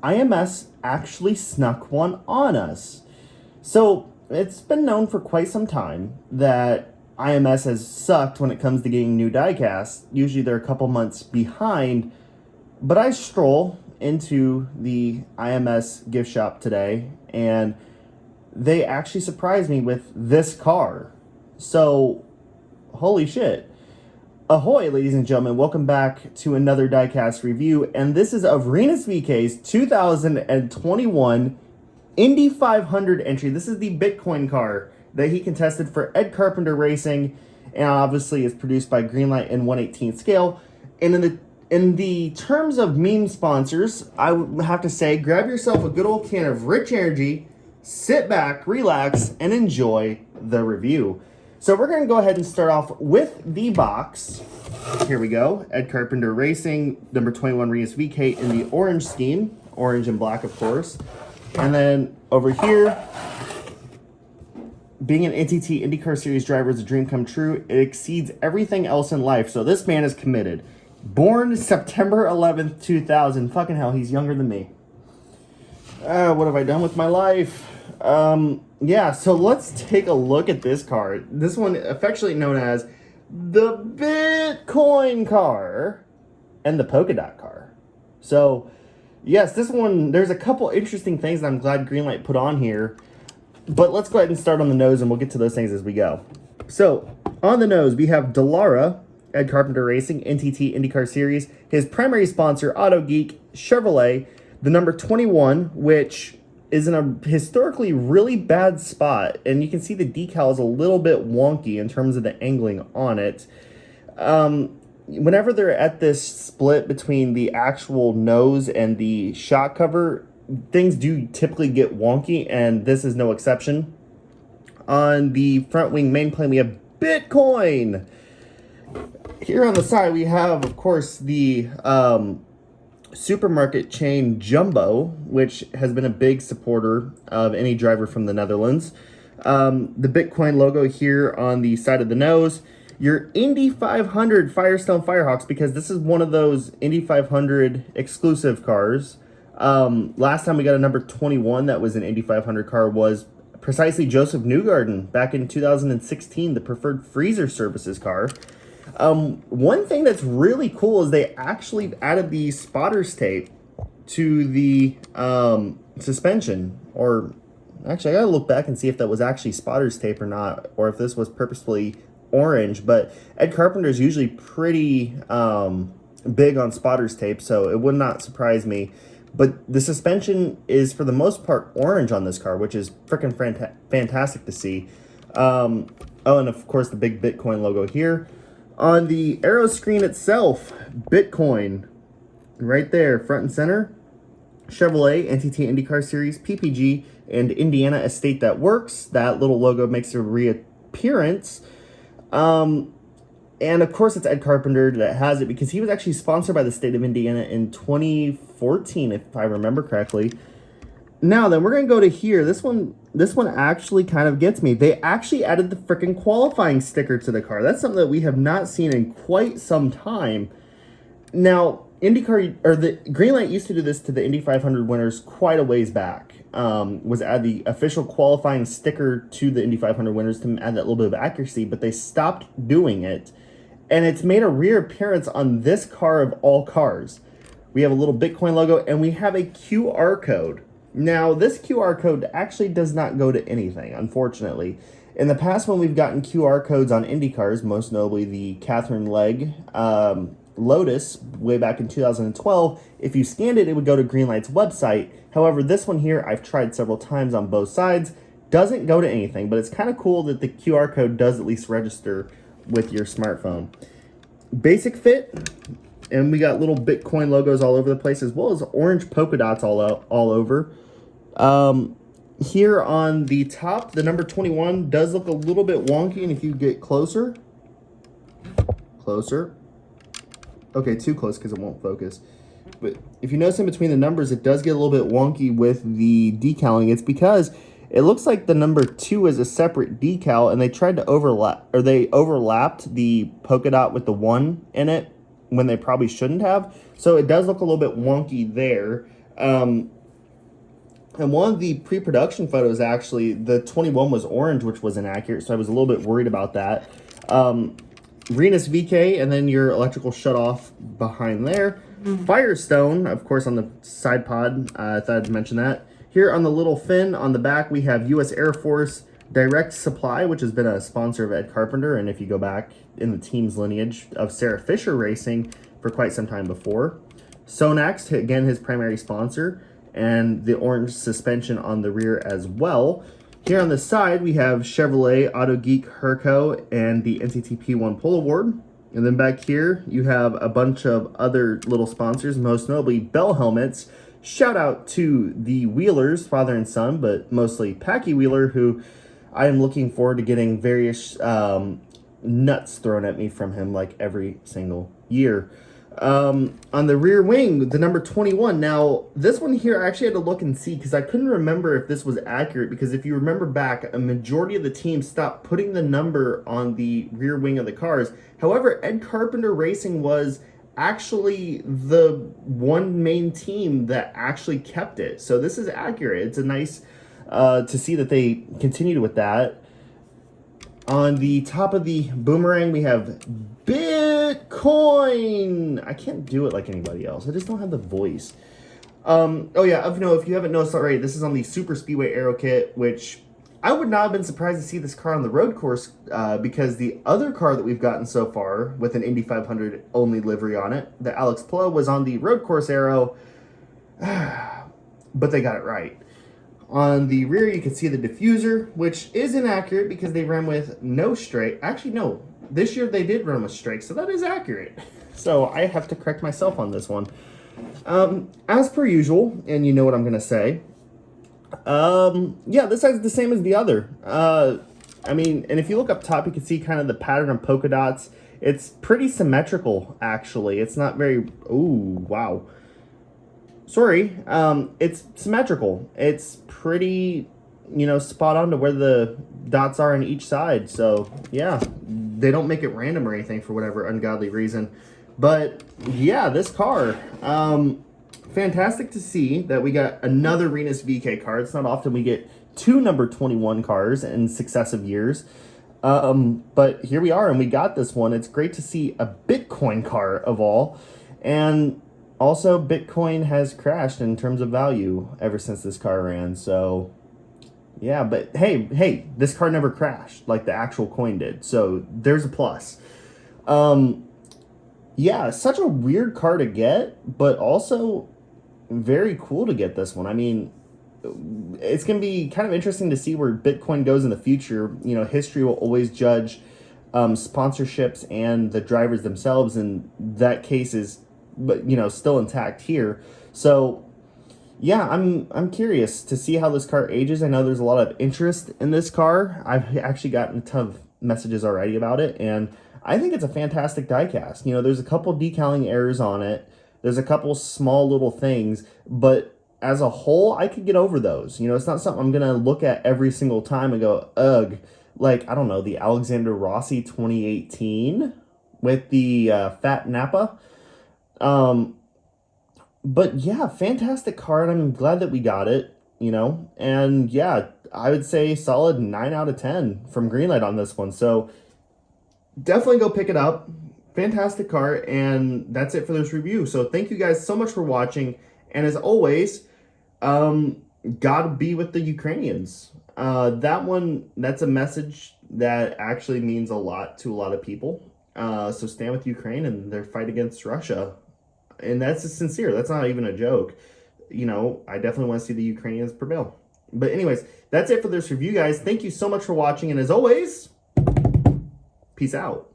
IMS actually snuck one on us. So it's been known for quite some time that IMS has sucked when it comes to getting new diecasts. Usually they're a couple months behind, but I stroll into the IMS gift shop today and they actually surprised me with this car. So, holy shit. Ahoy, ladies and gentlemen, welcome back to another diecast review, and this is of Rinus VeeKay's 2021 Indy 500 entry. This is the Bitcoin car that he contested for Ed Carpenter Racing, and obviously is produced by Greenlight in 1/18 scale. And in the terms of meme sponsors, I would have to say, grab yourself a good old can of Rich Energy, sit back, relax, and enjoy the review. So we're going to go ahead and start off with the box. Here we go. Ed Carpenter Racing, number 21 Rinus VeeKay in the orange scheme. Orange and black, of course. And then over here, being an NTT IndyCar Series driver is a dream come true. It exceeds everything else in life. So this man is committed. Born September 11th, 2000. Fucking hell, he's younger than me. What have I done with my life? Yeah, so let's take a look at this car. This one, affectionately known as the Bitcoin car and the polka dot car. So, yes, this one, there's a couple interesting things that I'm glad Greenlight put on here. But let's go ahead and start on the nose, and we'll get to those things as we go. So, on the nose, we have Dallara, Ed Carpenter Racing, NTT IndyCar Series. His primary sponsor, Auto Geek, Chevrolet, the number 21, which is in a historically really bad spot, and you can see the decal is a little bit wonky in terms of the angling on it. Whenever they're at this split between the actual nose and the shock cover, things do typically get wonky, and this is no exception. On the front wing main plane, we have Bitcoin. Here on the side, we have, of course, the supermarket chain Jumbo, which has been a big supporter of any driver from the Netherlands. The Bitcoin logo here on the side of the nose. Your Indy 500 Firestone Firehawks, because this is one of those Indy 500 exclusive cars. Last time we got a number 21 that was an Indy 500 car was precisely Joseph Newgarden back in 2016, the Preferred Freezer Services car. One thing that's really cool is they actually added the spotters tape to the suspension. Or actually, I gotta look back and see if that was actually spotters tape or not, or if this was purposefully orange. But Ed Carpenter is usually pretty big on spotters tape, so it would not surprise me. But the suspension is, for the most part, orange on this car, which is freaking fantastic to see. Oh, and of course, the big Bitcoin logo here. On the aero screen itself, Bitcoin, right there, front and center. Chevrolet, NTT IndyCar Series, PPG, and Indiana Estate That Works. That little logo makes a reappearance. And of course, it's Ed Carpenter that has it, because he was actually sponsored by the state of Indiana in 2014, if I remember correctly. Now then, we're going to go to here. This one actually kind of gets me. They actually added the freaking qualifying sticker to the car. That's something that we have not seen in quite some time. Now, IndyCar, or the Greenlight used to do this to the Indy 500 winners quite a ways back. Was add the official qualifying sticker to the Indy 500 winners to add that little bit of accuracy, but they stopped doing it. And it's made a reappearance on this car of all cars. We have a little Bitcoin logo, and we have a QR code. Now, this QR code actually does not go to anything, unfortunately. In the past, when we've gotten QR codes on Indy cars, most notably the Catherine Legg Lotus, way back in 2012, if you scanned it, it would go to Greenlight's website. However, this one here, I've tried several times on both sides, doesn't go to anything, but it's kind of cool that the QR code does at least register with your smartphone. Basic fit, and we got little Bitcoin logos all over the place, as well as orange polka dots all over. Here on the top, the number 21 does look a little bit wonky, and if you get closer, okay, too close because it won't focus. But if you notice in between the numbers, it does get a little bit wonky with the decaling. It's because it looks like the number 2 is a separate decal, and they tried to overlapped the polka dot with the 1 in it when they probably shouldn't have. So it does look a little bit wonky there. And one of the pre-production photos, actually, the 21 was orange, which was inaccurate, so I was a little bit worried about that. Rinus VeeKay, and then your electrical shutoff behind there. Firestone, of course, on the side pod. I thought I'd mention that. Here on the little fin on the back, we have U.S. Air Force Direct Supply, which has been a sponsor of Ed Carpenter, and if you go back in the team's lineage of Sarah Fisher Racing for quite some time before. Sonax, again, his primary sponsor, and the orange suspension on the rear as well. Here on the side, we have Chevrolet, Auto Geek, Herco, and the NCTP1 Pull Award. And then back here, you have a bunch of other little sponsors, most notably Bell Helmets. Shout out to the Wheelers, father and son, but mostly Packy Wheeler, who I am looking forward to getting various nuts thrown at me from him like every single year. On the rear wing, the number 21. Now, this one here, I actually had to look and see because I couldn't remember if this was accurate, because if you remember back, a majority of the teams stopped putting the number on the rear wing of the cars. However, Ed Carpenter Racing was actually the one main team that actually kept it. So this is accurate. It's a nice to see that they continued with that. On the top of the boomerang, we have Bitcoin. I can't do it like anybody else. I just don't have the voice. Oh yeah, if you haven't noticed already, this is on the Super Speedway Aero Kit, which I would not have been surprised to see this car on the road course because the other car that we've gotten so far with an Indy 500 only livery on it, the Alex Plo, was on the road course Aero, but they got it right. On the rear, you can see the diffuser, which is inaccurate because they ran with no straight. Actually, no. This year they did run with straight, so that is accurate. So I have to correct myself on this one. As per usual, and you know what I'm going to say. Yeah, this side's the same as the other. I mean, and if you look up top, you can see kind of the pattern of polka dots. It's pretty symmetrical, actually. It's not very... Ooh, wow. Sorry, it's symmetrical. It's pretty, spot on to where the dots are on each side. So, yeah, they don't make it random or anything for whatever ungodly reason. But, yeah, this car, fantastic to see that we got another Rinus VeeKay car. It's not often we get two number 21 cars in successive years. But here we are, and we got this one. It's great to see a Bitcoin car of all. And... also, Bitcoin has crashed in terms of value ever since this car ran. So, yeah, but hey, this car never crashed like the actual coin did. So, there's a plus. Yeah, such a weird car to get, but also very cool to get this one. I mean, it's going to be kind of interesting to see where Bitcoin goes in the future. History will always judge sponsorships and the drivers themselves, and that case is... but still intact here. So yeah, I'm curious to see how this car ages. I know there's a lot of interest in this car. I've actually gotten a ton of messages already about it, and I think it's a fantastic diecast. There's a couple decaling errors on it. There's a couple small little things, but as a whole, I could get over those. It's not something I'm gonna look at every single time and go, ugh. Like, I don't know, the Alexander Rossi 2018 with the fat Napa. But yeah, fantastic car, and I'm glad that we got it, and yeah, I would say solid 9 out of 10 from Greenlight on this one. So definitely go pick it up. Fantastic car, and that's it for this review. So thank you guys so much for watching, and as always, God be with the Ukrainians. That's a message that actually means a lot to a lot of people. So stand with Ukraine and their fight against Russia. And that's sincere. That's not even a joke. I definitely want to see the Ukrainians prevail. But anyways, that's it for this review, guys. Thank you so much for watching. And as always, peace out.